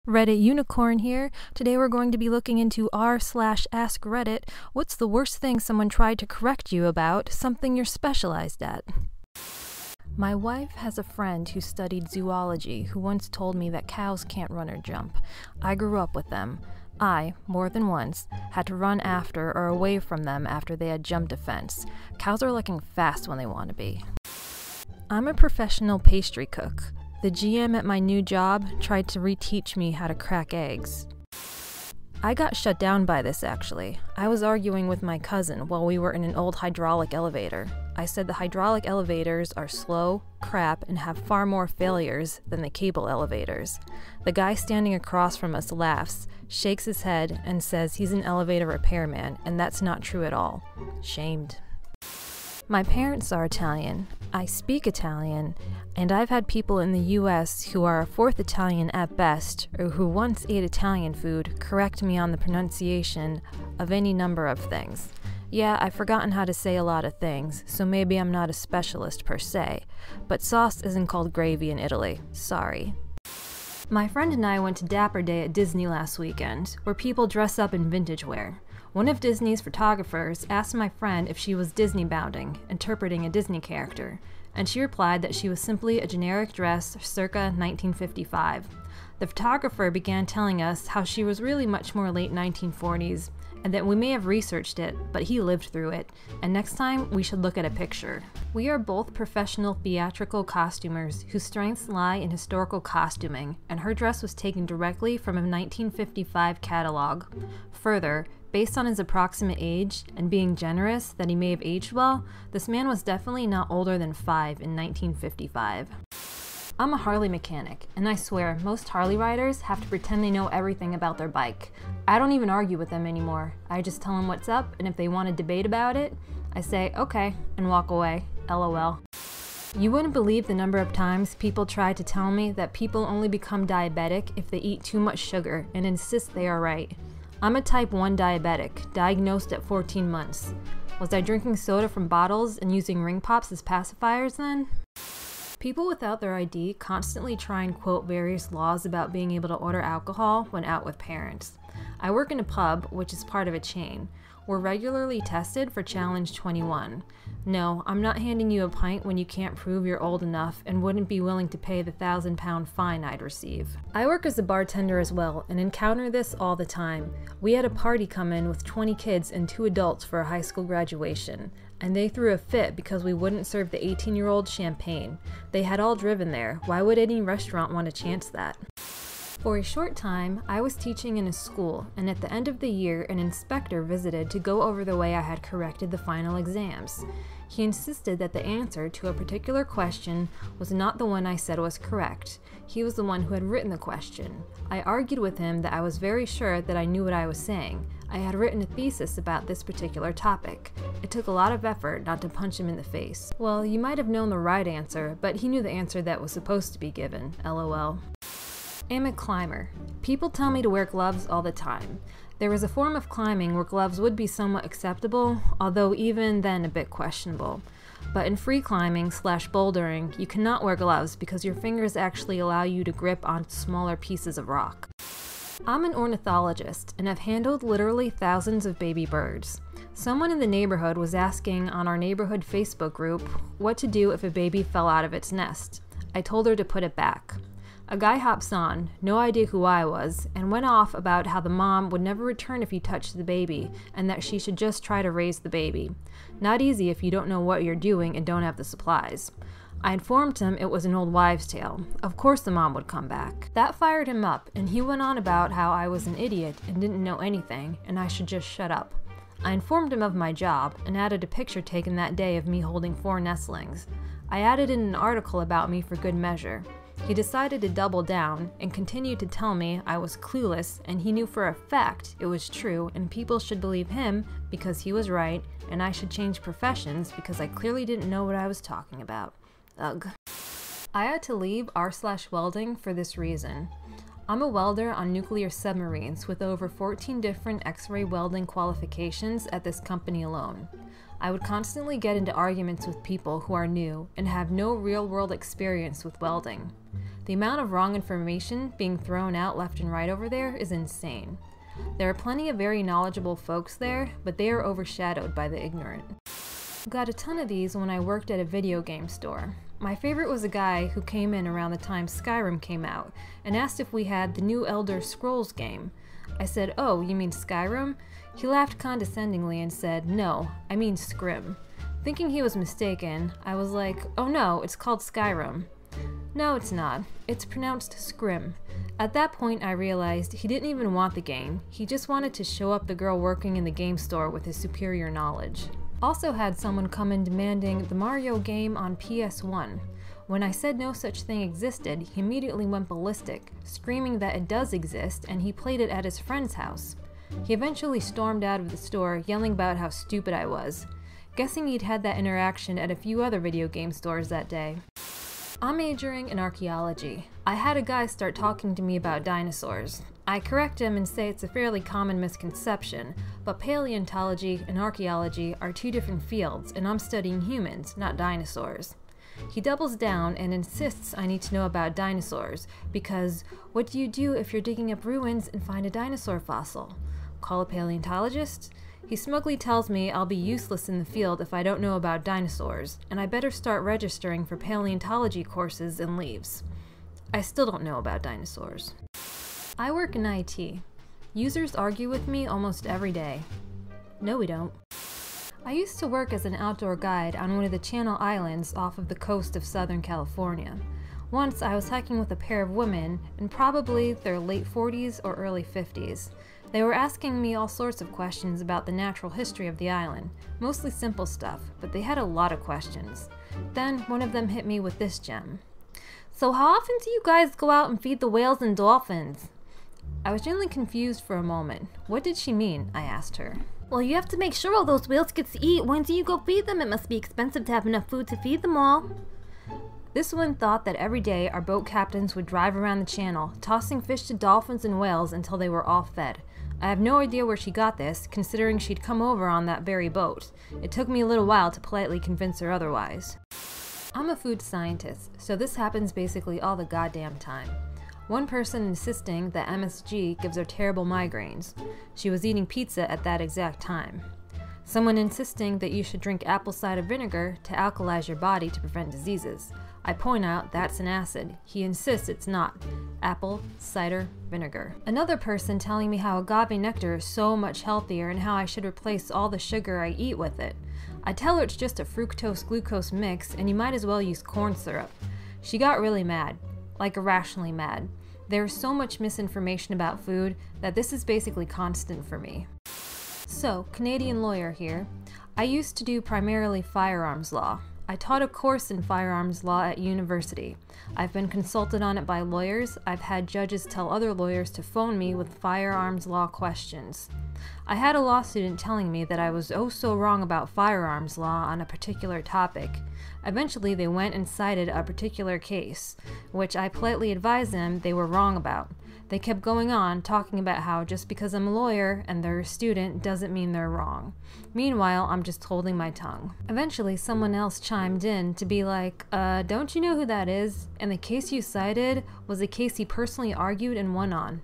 Reddit Unicorn here. Today we're going to be looking into r/Askreddit. What's the worst thing someone tried to correct you about, something you're specialized at? My wife has a friend who studied zoology who once told me that cows can't run or jump. I grew up with them. I, more than once, had to run after or away from them after they had jumped a fence. Cows are looking fast when they want to be. I'm a professional pastry cook. The GM at my new job tried to reteach me how to crack eggs. I got shut down by this, actually. I was arguing with my cousin while we were in an old hydraulic elevator. I said the hydraulic elevators are slow, crap, and have far more failures than the cable elevators. The guy standing across from us laughs, shakes his head, and says he's an elevator repairman, and that's not true at all. Shamed. My parents are Italian, I speak Italian, and I've had people in the US who are a fourth Italian at best, or who once ate Italian food, correct me on the pronunciation of any number of things. Yeah, I've forgotten how to say a lot of things, so maybe I'm not a specialist per se, but sauce isn't called gravy in Italy. Sorry. My friend and I went to Dapper Day at Disney last weekend, where people dress up in vintage wear. One of Disney's photographers asked my friend if she was Disney bounding, interpreting a Disney character, and she replied that she was simply a generic dress circa 1955. The photographer began telling us how she was really much more late 1940s, and that we may have researched it, but he lived through it, and next time we should look at a picture. We are both professional theatrical costumers whose strengths lie in historical costuming, and her dress was taken directly from a 1955 catalog. Further, based on his approximate age, and being generous that he may have aged well, this man was definitely not older than 5 in 1955. I'm a Harley mechanic, and I swear, most Harley riders have to pretend they know everything about their bike. I don't even argue with them anymore. I just tell them what's up, and if they want to debate about it, I say, okay, and walk away. LOL. You wouldn't believe the number of times people try to tell me that people only become diabetic if they eat too much sugar, and insist they are right. I'm a type 1 diabetic, diagnosed at 14 months. Was I drinking soda from bottles and using ring pops as pacifiers then? People without their ID constantly try and quote various laws about being able to order alcohol when out with parents. I work in a pub, which is part of a chain. We're regularly tested for Challenge 21. No, I'm not handing you a pint when you can't prove you're old enough and wouldn't be willing to pay the £1,000 fine I'd receive. I work as a bartender as well and encounter this all the time. We had a party come in with 20 kids and 2 adults for a high school graduation, and they threw a fit because we wouldn't serve the 18-year-old champagne. They had all driven there. Why would any restaurant want to chance that? For a short time, I was teaching in a school, and at the end of the year, an inspector visited to go over the way I had corrected the final exams. He insisted that the answer to a particular question was not the one I said was correct. He was the one who had written the question. I argued with him that I was very sure that I knew what I was saying. I had written a thesis about this particular topic. It took a lot of effort not to punch him in the face. Well, you might have known the right answer, but he knew the answer that was supposed to be given. LOL. I'm a climber. People tell me to wear gloves all the time. There is a form of climbing where gloves would be somewhat acceptable, although even then a bit questionable. But in free climbing / bouldering, you cannot wear gloves because your fingers actually allow you to grip on smaller pieces of rock. I'm an ornithologist and have handled literally thousands of baby birds. Someone in the neighborhood was asking on our neighborhood Facebook group what to do if a baby fell out of its nest. I told her to put it back. A guy hops on, no idea who I was, and went off about how the mom would never return if you touched the baby, and that she should just try to raise the baby. Not easy if you don't know what you're doing and don't have the supplies. I informed him it was an old wives' tale. Of course the mom would come back. That fired him up, and he went on about how I was an idiot and didn't know anything, and I should just shut up. I informed him of my job, and added a picture taken that day of me holding 4 nestlings. I added in an article about me for good measure. He decided to double down and continued to tell me I was clueless and he knew for a fact it was true and people should believe him because he was right and I should change professions because I clearly didn't know what I was talking about. Ugh. I had to leave r/welding for this reason. I'm a welder on nuclear submarines with over 14 different X-ray welding qualifications at this company alone. I would constantly get into arguments with people who are new and have no real-world experience with welding. The amount of wrong information being thrown out left and right over there is insane. There are plenty of very knowledgeable folks there, but they are overshadowed by the ignorant. Got a ton of these when I worked at a video game store. My favorite was a guy who came in around the time Skyrim came out and asked if we had the new Elder Scrolls game. I said, "Oh, you mean Skyrim?" He laughed condescendingly and said, "No, I mean Scrim." Thinking he was mistaken, I was like, "Oh no, it's called Skyrim." "No, it's not. It's pronounced Scrim." At that point, I realized he didn't even want the game. He just wanted to show up the girl working in the game store with his superior knowledge. Also had someone come in demanding the Mario game on PS1. When I said no such thing existed, he immediately went ballistic, screaming that it does exist and he played it at his friend's house. He eventually stormed out of the store, yelling about how stupid I was. Guessing he'd had that interaction at a few other video game stores that day. I'm majoring in archaeology. I had a guy start talking to me about dinosaurs. I correct him and say it's a fairly common misconception, but paleontology and archaeology are two different fields, and I'm studying humans, not dinosaurs. He doubles down and insists I need to know about dinosaurs, because what do you do if you're digging up ruins and find a dinosaur fossil? Call a paleontologist? He smugly tells me I'll be useless in the field if I don't know about dinosaurs, and I better start registering for paleontology courses and leaves. I still don't know about dinosaurs. I work in IT. Users argue with me almost every day. No, we don't. I used to work as an outdoor guide on one of the Channel Islands off of the coast of Southern California. Once I was hiking with a pair of women in probably their late 40s or early 50s. They were asking me all sorts of questions about the natural history of the island, mostly simple stuff, but they had a lot of questions. Then one of them hit me with this gem. "So how often do you guys go out and feed the whales and dolphins?" I was genuinely confused for a moment. What did she mean? I asked her. "Well, you have to make sure all those whales get to eat. When do you go feed them? It must be expensive to have enough food to feed them all." This one thought that every day our boat captains would drive around the channel, tossing fish to dolphins and whales until they were all fed. I have no idea where she got this, considering she'd come over on that very boat. It took me a little while to politely convince her otherwise. I'm a food scientist, so this happens basically all the goddamn time. One person insisting that MSG gives her terrible migraines. She was eating pizza at that exact time. Someone insisting that you should drink apple cider vinegar to alkalize your body to prevent diseases. I point out that's an acid. He insists it's not. Apple cider vinegar. Another person telling me how agave nectar is so much healthier and how I should replace all the sugar I eat with it. I tell her it's just a fructose-glucose mix and you might as well use corn syrup. She got really mad. Like irrationally mad. There's so much misinformation about food that this is basically constant for me. So, Canadian lawyer here. I used to do primarily firearms law. I taught a course in firearms law at university. I've been consulted on it by lawyers. I've had judges tell other lawyers to phone me with firearms law questions. I had a law student telling me that I was oh so wrong about firearms law on a particular topic. Eventually they went and cited a particular case, which I politely advised them they were wrong about. They kept going on, talking about how just because I'm a lawyer and they're a student doesn't mean they're wrong. Meanwhile, I'm just holding my tongue. Eventually, someone else chimed in to be like, don't you know who that is? And the case you cited was a case he personally argued and won on.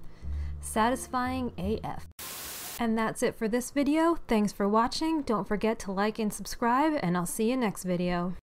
Satisfying AF. And that's it for this video. Thanks for watching. Don't forget to like and subscribe, and I'll see you next video.